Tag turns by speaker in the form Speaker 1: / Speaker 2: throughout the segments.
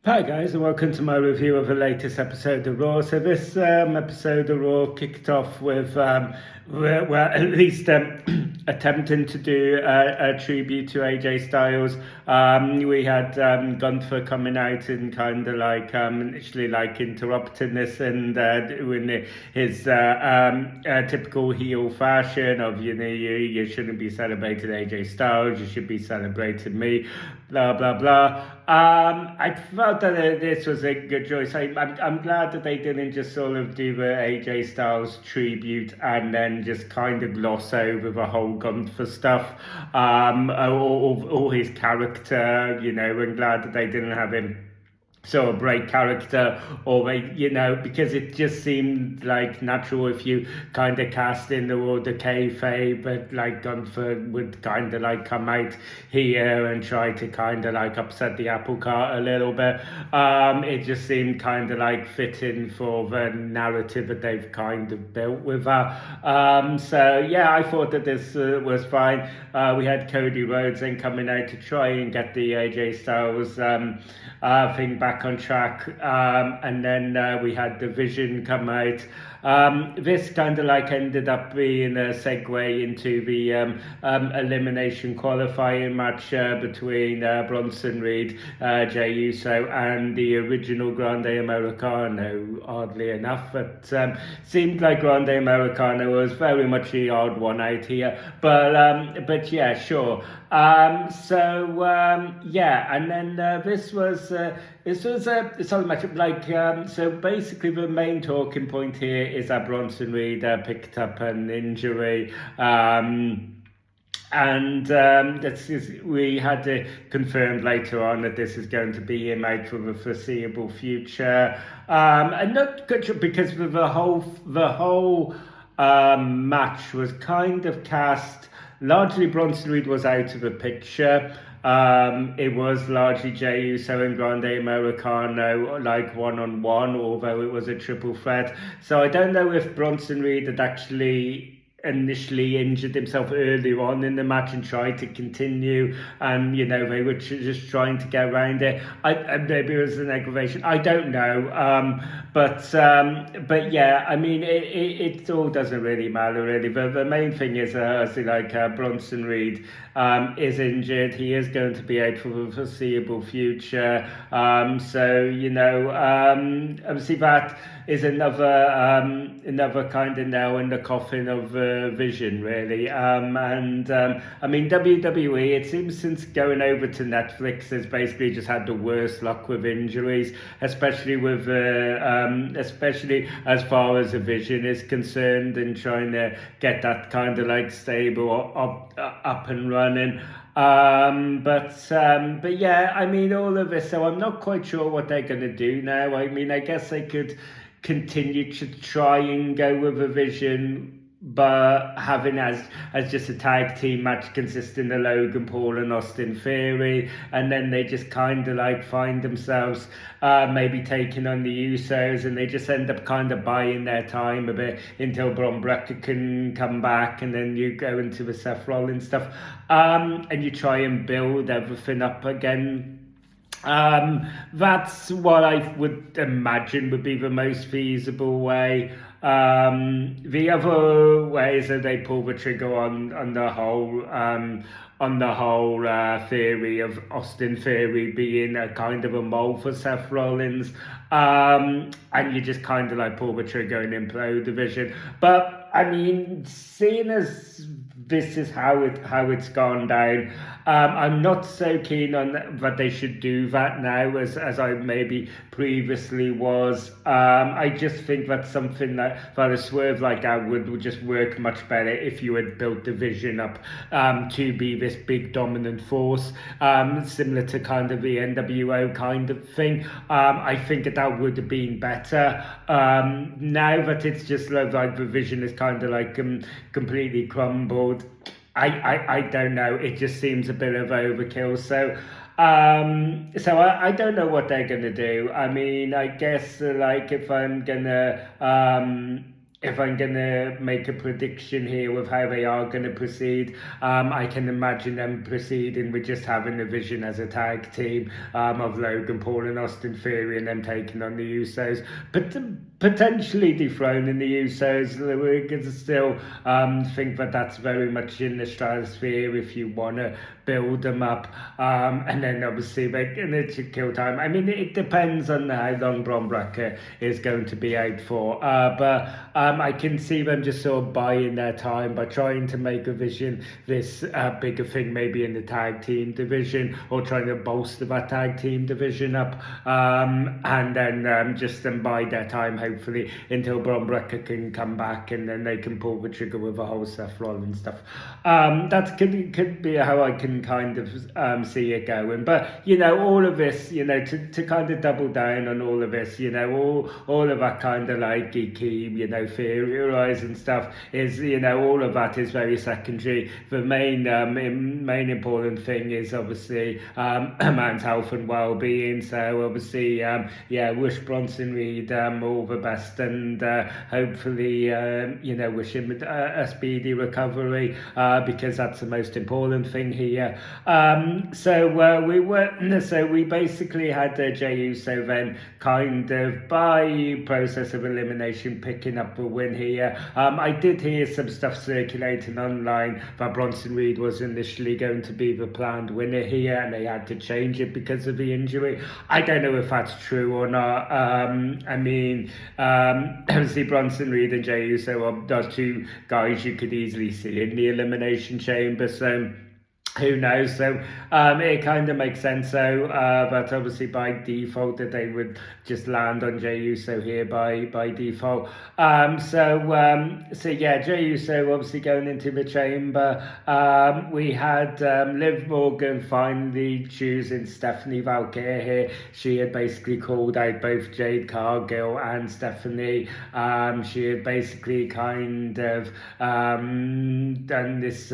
Speaker 1: Hi guys, and welcome to my review of the latest episode of Raw. So this episode of Raw kicked off with, well, at least attempting to do a tribute to AJ Styles. We had Gunther coming out and kind of like initially like interrupting this and doing his typical heel fashion of you shouldn't be celebrating AJ Styles, you should be celebrating me, blah blah blah. I felt that this was a good choice. I'm glad that they didn't just sort of do the AJ Styles tribute and then just kind of gloss over the whole Gunther stuff, or his character. I'm glad that they didn't have him so a break character, or because it just seemed like natural if you kind of cast in the kayfabe, but like Gunther would kind of like come out here and try to kind of like upset the apple cart a little bit. It just seemed kind of like fitting for the narrative that they've kind of built with that. So yeah, I thought that this was fine. We had Cody Rhodes then coming out to try and get the AJ Styles thing back on track, and then we had the Vision come out. This kind of like ended up being a segue into the elimination qualifying match between Bronson Reed, Jey Uso, and the original Grande Americano. Oddly enough, but seemed like Grande Americano was very much the odd one out here. But yeah, sure. Yeah, and then this was a solid matchup. So basically, the main talking point here is that Bronson Reed picked up an injury. And we had to confirm later on that this is going to be him out for the foreseeable future. And not good because the whole match was kind of cast. Largely, Bronson Reed was out of the picture. It was largely Jey Uso and Grande Americano like one-on-one, although it was a triple threat. So I don't know if Bronson Reed had actually initially injured himself earlier on in the match and tried to continue, and they were just trying to get around it. Maybe it was an aggravation, I don't know. But yeah, I mean it all doesn't really matter really. But the main thing is Bronson Reed is injured. He is going to be out for the foreseeable future. Obviously that is another kind of nail in the coffin of Vision, really. I mean, WWE, it seems since going over to Netflix, has basically just had the worst luck with injuries, especially especially as far as the Vision is concerned, and trying to get that kind of like stable up and running. But yeah, I mean, all of this. So I'm not quite sure what they're going to do now. I mean, I guess they could continue to try and go with a Vision, but having as just a tag team match consisting of Logan Paul and Austin Theory, and then they just kind of like find themselves maybe taking on the Usos, and they just end up kind of buying their time a bit until Bron Breakker can come back, and then you go into the Seth Rollins stuff, and you try and build everything up again. That's what I would imagine would be the most feasible way. The other way is that they pull the trigger on the whole theory of Austin Theory being a kind of a mole for Seth Rollins, and you just kind of like pull the trigger and implode the Vision. But I mean, seeing as this is how it's gone down, I'm not so keen on that they should do that now as I maybe previously was. I just think that's something that a swerve like that would just work much better if you had built the Vision up to be this big dominant force, similar to kind of the NWO kind of thing. I think that would have been better. Now that it's just like the Vision is kind of like completely crumbled, I don't know. It just seems a bit of overkill. So I don't know what they're gonna do. I mean, I guess like if I'm gonna if I'm going to make a prediction here with how they are going to proceed, I can imagine them proceeding with just having a vision as a tag team of Logan Paul and Austin Theory, and them taking on the Usos, but potentially dethroning the Usos. We're going to still think that that's very much in the stratosphere if you want to build them up, and then obviously they're going to kill time. I mean, it depends on how long Bron Breakker is going to be out for, but I can see them just sort of buying their time by trying to make a vision this bigger thing, maybe in the tag team division, or trying to bolster that tag team division up, and then just then buy their time, hopefully, until Bron Breakker can come back, and then they can pull the trigger with a whole Seth Rollins stuff. That could be how I can kind of see it going. But all of this, to kind of double down on all of this, all of that kind of like geeky, theorizing stuff is, all of that is very secondary. The main important thing is obviously a man's health and well-being. So obviously, wish Bronson Reed all the best, and hopefully, wish him a speedy recovery, because that's the most important thing here. So we basically had Jey Uso then kind of by process of elimination picking up the win here. I did hear some stuff circulating online that Bronson Reed was initially going to be the planned winner here, and they had to change it because of the injury. I don't know if that's true or not. I mean, obviously Bronson Reed and Jey Uso are two guys you could easily see in the Elimination Chamber, so who knows? So it kind of makes sense. So but obviously by default that they would just land on Jey Uso here by default. So yeah, Jey Uso obviously going into the chamber. We had Liv Morgan finally choosing Stephanie Valkyrie here. She had basically called out both Jade Cargill and Stephanie. She had basically kind of done this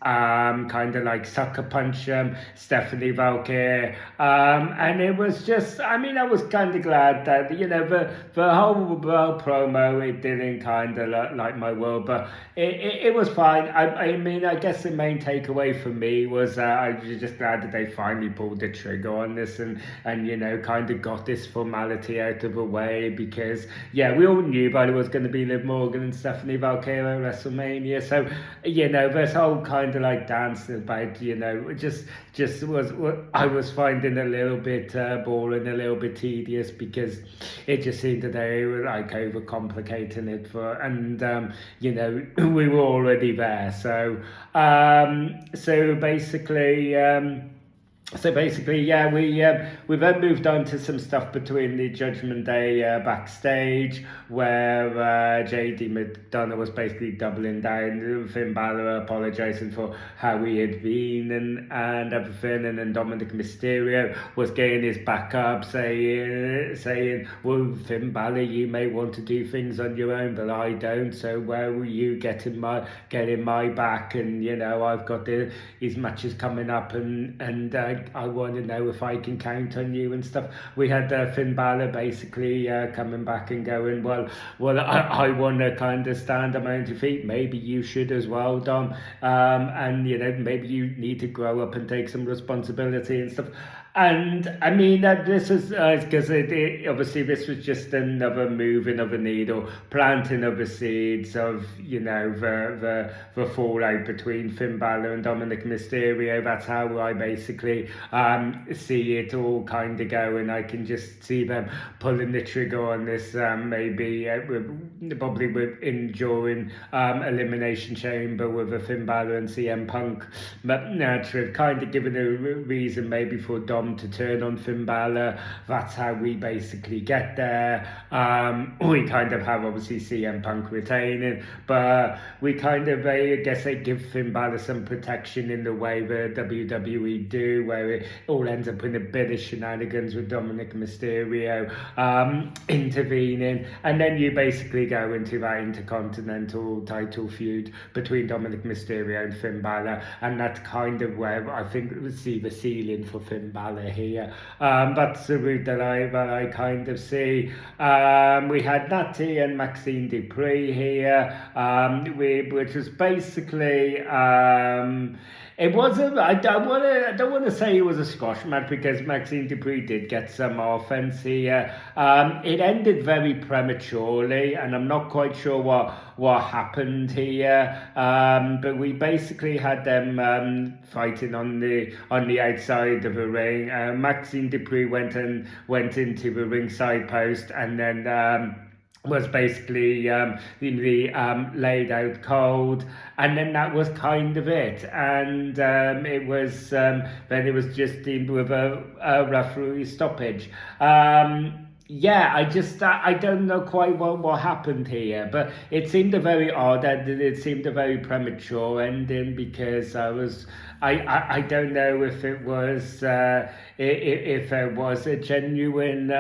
Speaker 1: kind of like sucker punch Stephanie Valkyrie, and it was just, I mean, I was kind of glad that the whole promo, it didn't kind of like my world, but it was fine. I mean, I guess the main takeaway for me was I was just glad that they finally pulled the trigger on this and kind of got this formality out of the way, because we all knew that it was going to be Liv Morgan and Stephanie Valkyrie at WrestleMania. So this whole kind of like dance about, just was I was finding a little bit boring, a little bit tedious, because it just seemed that they were like overcomplicating it and we were already there. So basically, we then moved on to some stuff between the Judgment Day backstage, where JD McDonough was basically doubling down, Finn Balor apologising for how he had been and everything, and then Dominic Mysterio was getting his back up, saying, well, Finn Balor, you may want to do things on your own, but I don't, so where were you getting my back? And I've got these matches coming up, and I want to know if I can count on you and stuff. We had Finn Balor basically coming back and going, well, I want to kind of stand on my own feet. Maybe you should as well, Dom. And maybe you need to grow up and take some responsibility and stuff. And I mean, this is because obviously this was just another moving of a needle, planting of the seeds of the fallout between Finn Balor and Dominic Mysterio. That's how I basically see it all kind of going. I can just see them pulling the trigger on this, maybe probably during Elimination Chamber with a Finn Balor and CM Punk, but kind of giving a reason maybe for Dom to turn on Finn Balor. That's how we basically get there. We kind of have obviously CM Punk retaining, but we kind of, I guess they give Finn Balor some protection in the way the WWE do, where it all ends up in a bit of shenanigans with Dominic Mysterio intervening, and then you basically go into that Intercontinental title feud between Dominic Mysterio and Finn Balor, and that's kind of where I think we see the ceiling for Finn Balor here. That's the route that I kind of see. We had Natty and Maxine Dupree here, which was basically it wasn't. I don't want to say it was a squash match because Maxine Dupree did get some offense here. It ended very prematurely, and I'm not quite sure what happened here. But we basically had them fighting on the outside of the ring. Maxine Dupree went into the ringside post, and then was basically laid out cold, and then that was kind of it. And it was then it was just deemed with a referee stoppage. Yeah, I don't know quite what happened here, but it seemed a very odd ending. It seemed a very premature ending because I don't know if it was if there was a genuine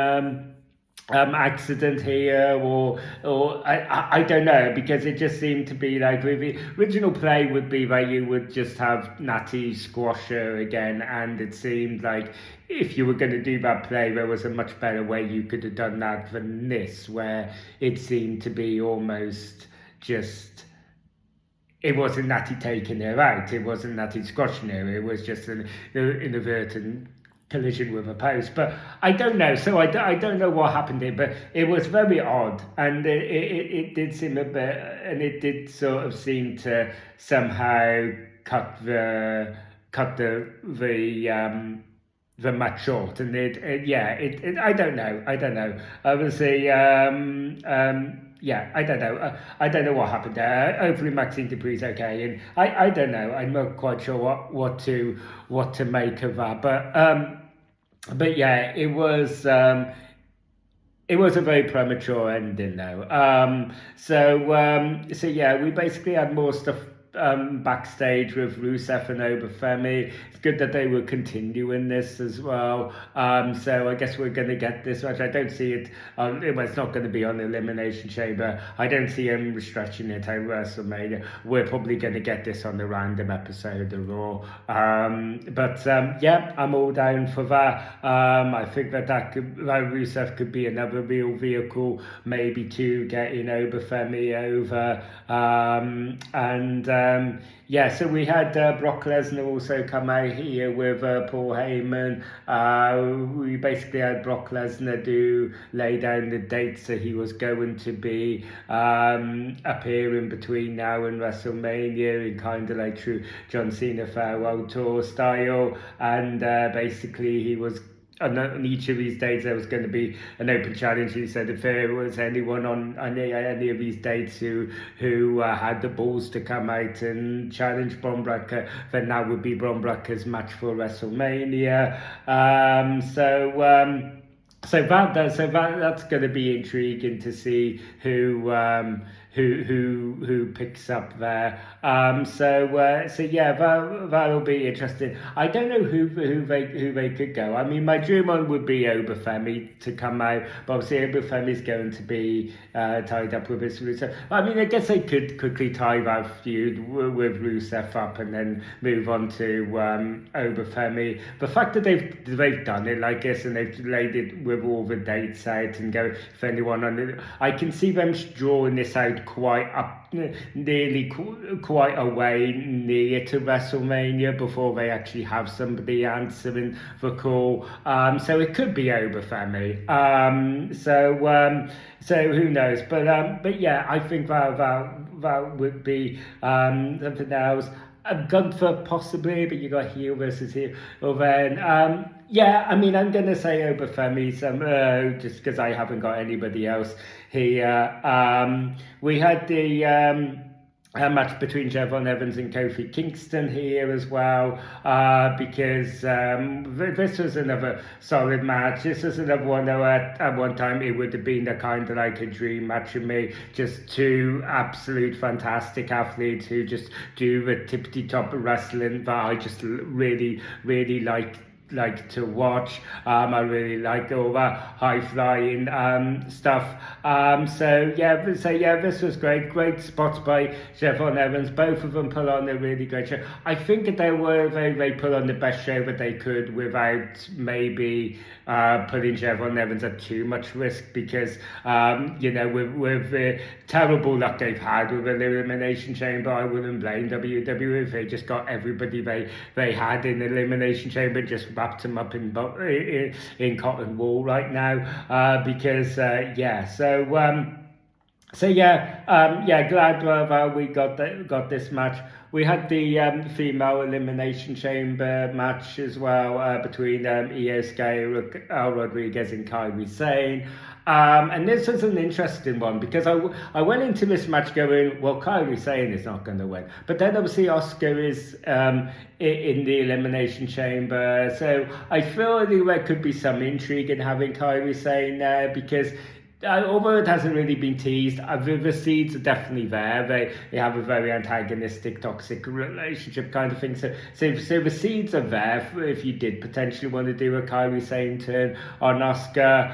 Speaker 1: accident here, or I don't know, because it just seemed to be like the original play would be that you would just have Natty squash her again, and it seemed like if you were going to do that play, there was a much better way you could have done that than this, where it seemed to be almost just. It wasn't Natty taking her out, it wasn't Natty squashing her, it was just an inadvertent collision with a post. But I don't know, so I don't know what happened here, but it was very odd, and it did seem a bit, and it did sort of seem to somehow cut the match short, and I don't know. Obviously, yeah, I don't know. I don't know what happened there. Hopefully, Maxine Dupree's okay, and I don't know. I'm not quite sure what to make of that, but yeah, it was a very premature ending, though. So yeah, we basically had more stuff backstage with Rusev and Obafemi. It's good that they were continuing this as well. So I guess we're going to get this match. I don't see it. It's not going to be on Elimination Chamber. I don't see him stretching it out WrestleMania. We're probably going to get this on the random episode of Raw. Yeah, I'm all down for that. I think that Rusev could be another real vehicle, maybe to getting Obafemi over. So we had Brock Lesnar also come out here with Paul Heyman. We basically had Brock Lesnar lay down the dates that he was going to be appearing between now and WrestleMania in kind of like true John Cena farewell tour style, and basically he was. On each of these dates, there was going to be an open challenge. He said if there was anyone on any of these dates who had the balls to come out and challenge Bron Breakker, then that would be Bron Breakker's match for WrestleMania. So that's going to be intriguing to see who picks up there. That'll be interesting. I don't know who they could go. I mean, my dream one would be Obafemi to come out, but obviously Obafemi's going to be tied up with this Rusev. I mean, I guess they could quickly tie that feud with Rusev up and then move on to Obafemi. The fact that they've done it like this and they've laid it with all the dates out and go if anyone on it, I can see them drawing this out quite a way near to WrestleMania before they actually have somebody answering the call. So it could be Obafemi. So who knows? But yeah, I think that would be something else. Gunther possibly, but you got heel versus heel. Or then, yeah, I mean, I'm going to say Obafemi just because I haven't got anybody else here. We had the match between Javon Evans and Kofi Kingston here as well, because this was another solid match. This was another one that at one time it would have been a kind of like a dream match for me. Just two absolute fantastic athletes who just do the tippity top wrestling that I just really, really like like to watch. I really like all that high flying stuff. This was great spots by Chevron Evans. Both of them put on a really great show. I think they put on the best show that they could without maybe putting Chevron Evans at too much risk, because with the terrible luck they've had with an Elimination Chamber, I wouldn't blame WWE if they just got everybody they had in the Elimination Chamber, just wrapped them up in cotton wool right now, glad we got this match. We had the female Elimination Chamber match as well, between Io Sky, Raquel Rodriguez and Kairi Sane. And this was an interesting one, because I went into this match going, well, Kairi Sane is not going to win. But then obviously Asuka is in the Elimination Chamber. So I feel like there could be some intrigue in having Kairi Sane there, because although it hasn't really been teased, the seeds are definitely there. They have a very antagonistic, toxic relationship kind of thing. So the seeds are there if you did potentially want to do a Kairi Sane turn on Asuka.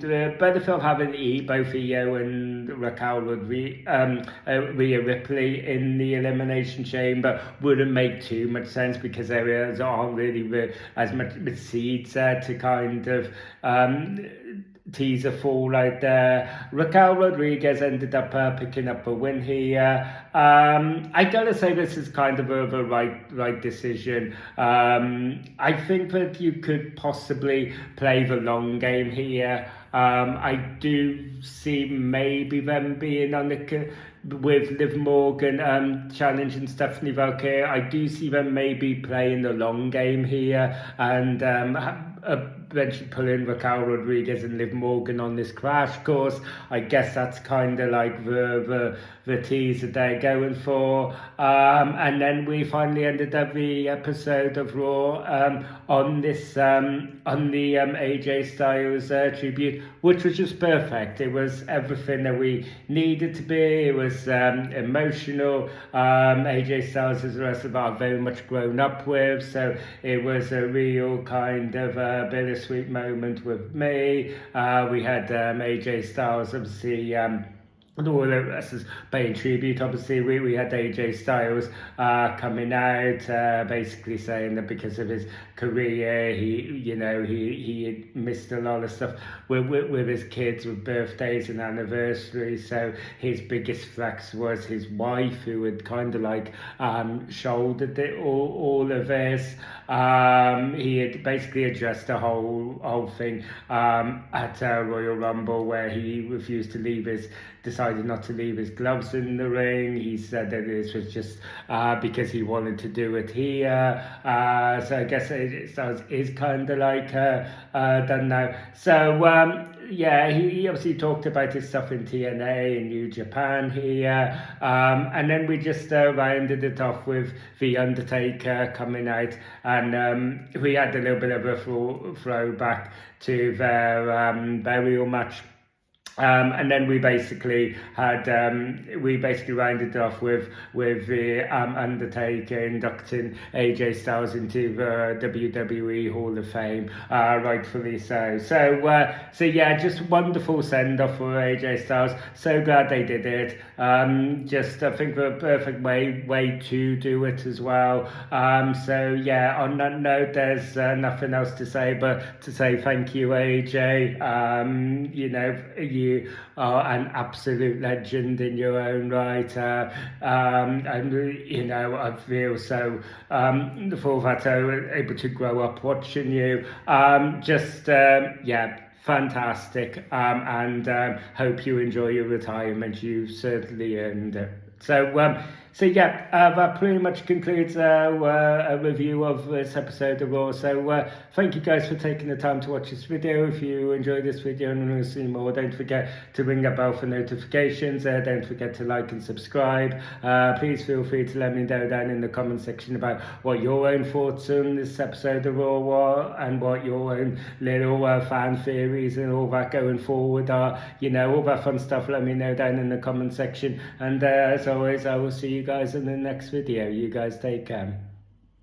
Speaker 1: The benefit of having both Io and Raquel Rhea Ripley in the Elimination Chamber wouldn't make too much sense, because there aren't really as much seeds there to kind of teaser fall out there. Raquel Rodriguez ended up picking up a win here. I gotta say, this is kind of a right decision. I think that you could possibly play the long game here. I do see maybe them being on with Liv Morgan challenging Stephanie Valkyrie. I do see them maybe playing the long game here, and eventually pulling Raquel Rodriguez and Liv Morgan on this crash course. I guess that's kind of like the tease that they're going for. And then we finally ended up the episode of Raw on the AJ Styles tribute, which was just perfect. It was everything that we needed to be. It was emotional. AJ Styles is the rest of our very much grown up with, so it was a real kind of bittersweet moment with me. We had AJ Styles obviously all the rest is paying tribute. Obviously, we had AJ Styles coming out, basically saying that because of his career, he had missed a lot of stuff with his kids, with birthdays and anniversaries. So his biggest flex was his wife, who had kind of like shouldered all of this. He had basically addressed the whole thing at Royal Rumble, where he refused to decided not to leave his gloves in the ring. He said that this was just because he wanted to do it here. So I guess it is kind of like done now. So he obviously talked about his stuff in TNA and New Japan here. And then we just rounded it off with The Undertaker coming out, and we had a little bit of a throwback to their burial match. And then we basically rounded off with the Undertaker inducting AJ Styles into the WWE Hall of Fame, rightfully so. So just wonderful send off for AJ Styles. So glad they did it. I think the perfect way to do it as well. On that note, there's nothing else to say but to say thank you, AJ. You are an absolute legend in your own right, and I feel so for that I was able to grow up watching you. Fantastic, and hope you enjoy your retirement. You've certainly earned it. That pretty much concludes a review of this episode of Raw. So thank you guys for taking the time to watch this video. If you enjoyed this video and want to see more, don't forget to ring that bell for notifications. Don't forget to like and subscribe. Please feel free to let me know down in the comment section about what your own thoughts on this episode of Raw were, and what your own little fan theories and all that going forward are. All that fun stuff, let me know down in the comment section. And as always, I will see you guys in the next video. You guys take care.